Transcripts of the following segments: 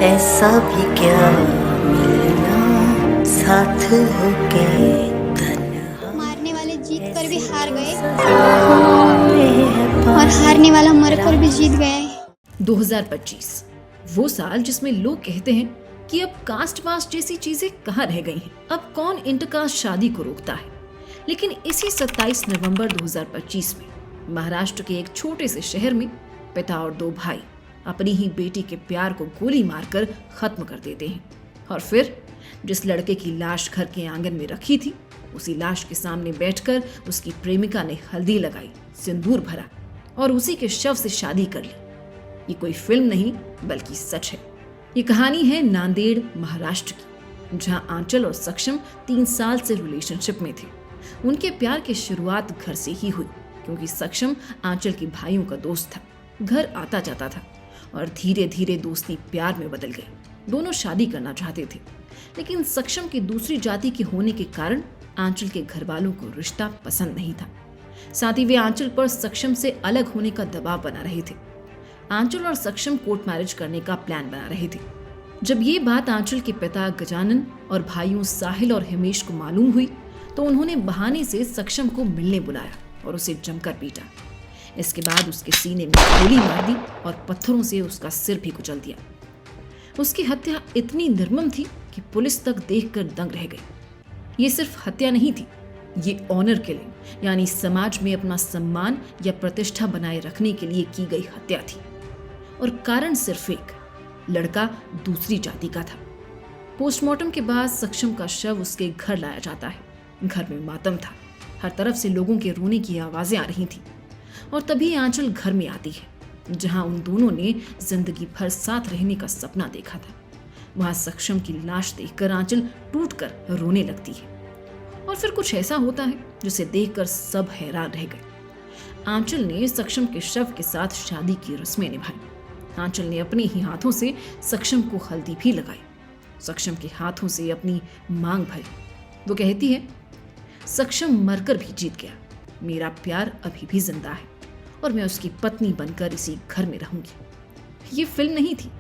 ऐसा भी क्या मिलना साथ होके तन्हा मारने वाले जीत कर भी ऐसे हार गए हुए हैं और हारने वाला मर कर भी पास जीत गया है। 2025 वो साल जिसमें लोग कहते हैं कि अब कास्ट वास्ट जैसी चीजें कहाँ रह गई हैं, अब कौन इंटरकास्ट शादी को रोकता है। लेकिन इसी 27 नवंबर 2025 में महाराष्ट्र के एक छोटे से शहर में पिता और दो भाई अपनी ही बेटी के प्यार को गोली मारकर खत्म कर देते हैं। और फिर जिस लड़के की लाश घर के आंगन में रखी थी, उसी लाश के सामने बैठकर उसकी प्रेमिका ने हल्दी लगाई, सिंदूर भरा और उसी के शव से शादी कर ली। ये कोई फिल्म नहीं बल्कि सच है। ये कहानी है नांदेड़ महाराष्ट्र की, जहां आंचल और सक्षम 3 साल से रिलेशनशिप में थे। उनके प्यार की शुरुआत घर से ही हुई, क्योंकि सक्षम आंचल के भाइयों का दोस्त था, घर आता जाता था और धीरे धीरे दोस्ती प्यार में बदल गई। दोनों शादी करना चाहते थे, लेकिन सक्षम की दूसरी जाति के होने के कारण आंचल के घर वालों को रिश्ता पसंद नहीं था। साथ ही वे आंचल पर सक्षम से अलग होने का दबाव बना रहे थे। आंचल और सक्षम कोर्ट मैरिज करने का प्लान बना रहे थे। जब ये बात आंचल के पिता गजानन और भाइयों साहिल और हिमेश को मालूम हुई, तो उन्होंने बहाने से सक्षम को मिलने बुलाया और उसे जमकर पीटा। इसके बाद उसके सीने में गोली मार दी और पत्थरों से उसका सिर भी कुचल दिया। उसकी हत्या इतनी निर्मम थी कि पुलिस तक देखकर दंग रह गई। ये सिर्फ हत्या नहीं थी, ये ऑनर किलिंग, यानी समाज में अपना सम्मान या प्रतिष्ठा बनाए रखने के लिए की गई हत्या थी। और कारण सिर्फ एक, लड़का दूसरी जाति का था। पोस्टमार्टम के बाद सक्षम का शव उसके घर लाया जाता है। घर में मातम था, हर तरफ से लोगों के रोने की आवाजें आ रही थी। और तभी आंचल घर में आती है, जहां उन दोनों ने जिंदगी भर साथ रहने का सपना देखा था। वहां सक्षम की लाश देखकर आंचल टूटकर रोने लगती है। और फिर कुछ ऐसा होता है जिसे देखकर सब हैरान रह गए। आंचल ने सक्षम के शव के साथ शादी की रस्में निभाई। आंचल ने अपने ही हाथों से सक्षम को हल्दी भी लगाई, सक्षम के हाथों से अपनी मांग भरी। वो कहती है, सक्षम मरकर भी जीत गया, मेरा प्यार अभी भी जिंदा है और मैं उसकी पत्नी बनकर इसी घर में रहूंगी। ये फिल्म नहीं थी,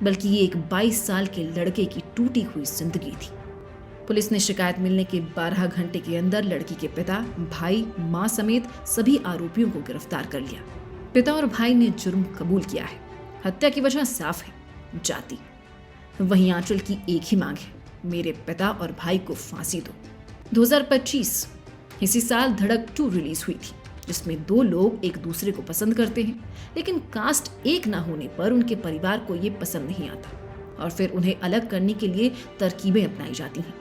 बल्कि ये एक 22 साल के लड़के की टूटी हुई जिंदगी थी। पुलिस ने शिकायत मिलने के 12 घंटे के अंदर लड़की के पिता, भाई, मां समेत सभी आरोपियों को गिरफ्तार कर लिया। पिता और भाई ने जुर्म कबूल किया है। हत्या की वजह साफ है, जाति। वहीं आंचल की एक ही मांग है, मेरे पिता और भाई को फांसी दो। 2025 इसी साल धड़क 2 रिलीज हुई थी, जिसमें 2 लोग एक दूसरे को पसंद करते हैं, लेकिन कास्ट एक ना होने पर उनके परिवार को ये पसंद नहीं आता और फिर उन्हें अलग करने के लिए तरकीबें अपनाई जाती हैं।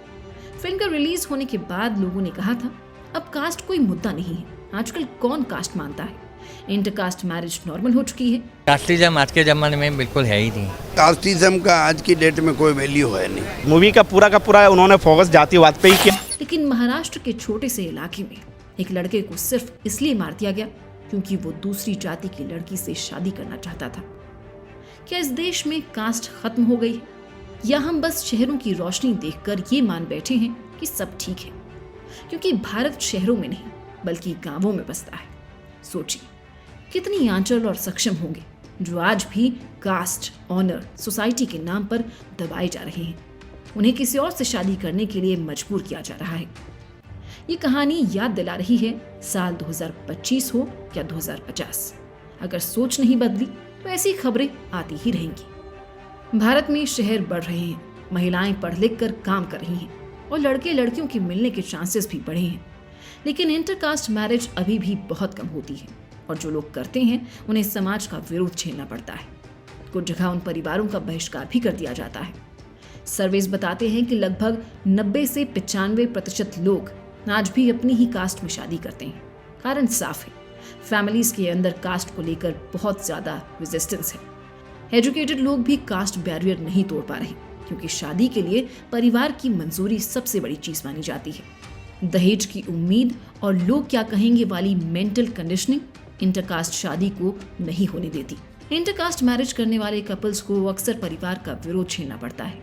फिल्म का रिलीज होने के बाद लोगों ने कहा था, अब कास्ट कोई मुद्दा नहीं है, आजकल कौन कास्ट मानता है, इंटरकास्ट मैरिज नॉर्मल हो चुकी है। कास्टिज्म आज के ज़माने में बिल्कुल है ही नहीं। कास्टिज्म का आज की डेट में कोई वैल्यू है नहीं। मूवी का पूरा उन्होंने फोकस जातिवाद पे ही किया। लेकिन महाराष्ट्र के छोटे से इलाके में एक लड़के को सिर्फ इसलिए मार दिया गया क्योंकि वो दूसरी जाति की लड़की से शादी करना चाहता था। क्या इस देश में कास्ट खत्म हो गई है, या हम बस शहरों की रोशनी देखकर ये मान बैठे हैं कि सब ठीक है? क्योंकि भारत शहरों में नहीं बल्कि गांवों में बसता है। सोचिए, कितनी आंचल और सक्षम होंगे जो आज भी कास्ट, ऑनर, सोसाइटी के नाम पर दबाए जा रहे हैं। उन्हें किसी और से शादी करने के लिए मजबूर किया जा रहा है। ये कहानी याद दिला रही है साल 2025 हो या 2050, अगर सोच नहीं बदली तो ऐसी खबरें आती ही रहेंगी। भारत में शहर बढ़ रहे हैं, महिलाएं पढ़ लिख कर काम कर रही हैं और लड़के लड़कियों के मिलने के चांसेस भी बढ़े हैं। लेकिन इंटरकास्ट मैरिज अभी भी बहुत कम होती है और जो लोग करते हैं उन्हें समाज का विरोध झेलना पड़ता है। कुछ जगह उन परिवारों का बहिष्कार भी कर दिया जाता है। सर्वेस बताते हैं कि लगभग 90 से 95% लोग आज भी अपनी ही कास्ट में शादी करते हैं। कारण साफ है, फैमिलीज के अंदर कास्ट को लेकर बहुत ज्यादा रेजिस्टेंस है। एजुकेटेड लोग भी कास्ट बैरियर नहीं तोड़ पा रहे, क्योंकि शादी के लिए परिवार की मंजूरी सबसे बड़ी चीज मानी जाती है। दहेज की उम्मीद और लोग क्या कहेंगे वाली मेंटल कंडीशनिंग इंटरकास्ट शादी को नहीं होने देती। इंटरकास्ट मैरिज करने वाले कपल्स को अक्सर परिवार का विरोध झेलना पड़ता है,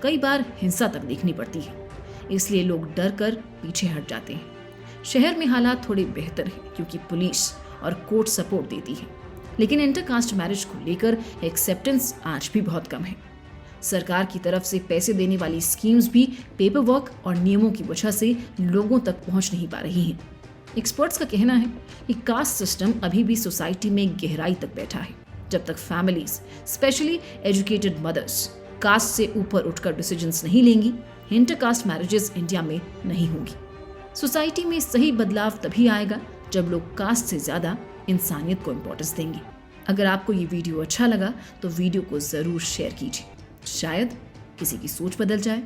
कई बार हिंसा तक देखनी पड़ती है, इसलिए लोग डर कर पीछे हट जाते हैं। शहर में हालात थोड़े बेहतर हैं क्योंकि पुलिस और कोर्ट सपोर्ट देती है, लेकिन इंटरकास्ट मैरिज को लेकर एक्सेप्टेंस आज भी बहुत कम है। सरकार की तरफ से पैसे देने वाली स्कीम्स भी पेपर वर्क और नियमों की वजह से लोगों तक पहुंच नहीं पा रही हैं। एक्सपर्ट्स का कहना है कि कास्ट सिस्टम अभी भी सोसाइटी में गहराई तक बैठा है। जब तक families, specially educated mothers, caste से ऊपर उठकर डिसीजंस नहीं लेंगी, इंटरकास्ट मैरिजेस इंडिया में नहीं होंगी। सोसाइटी में सही बदलाव तभी आएगा जब लोग कास्ट से ज्यादा इंसानियत को इंपॉर्टेंस देंगे। अगर आपको ये वीडियो अच्छा लगा तो वीडियो को जरूर शेयर कीजिए, शायद किसी की सोच बदल जाए।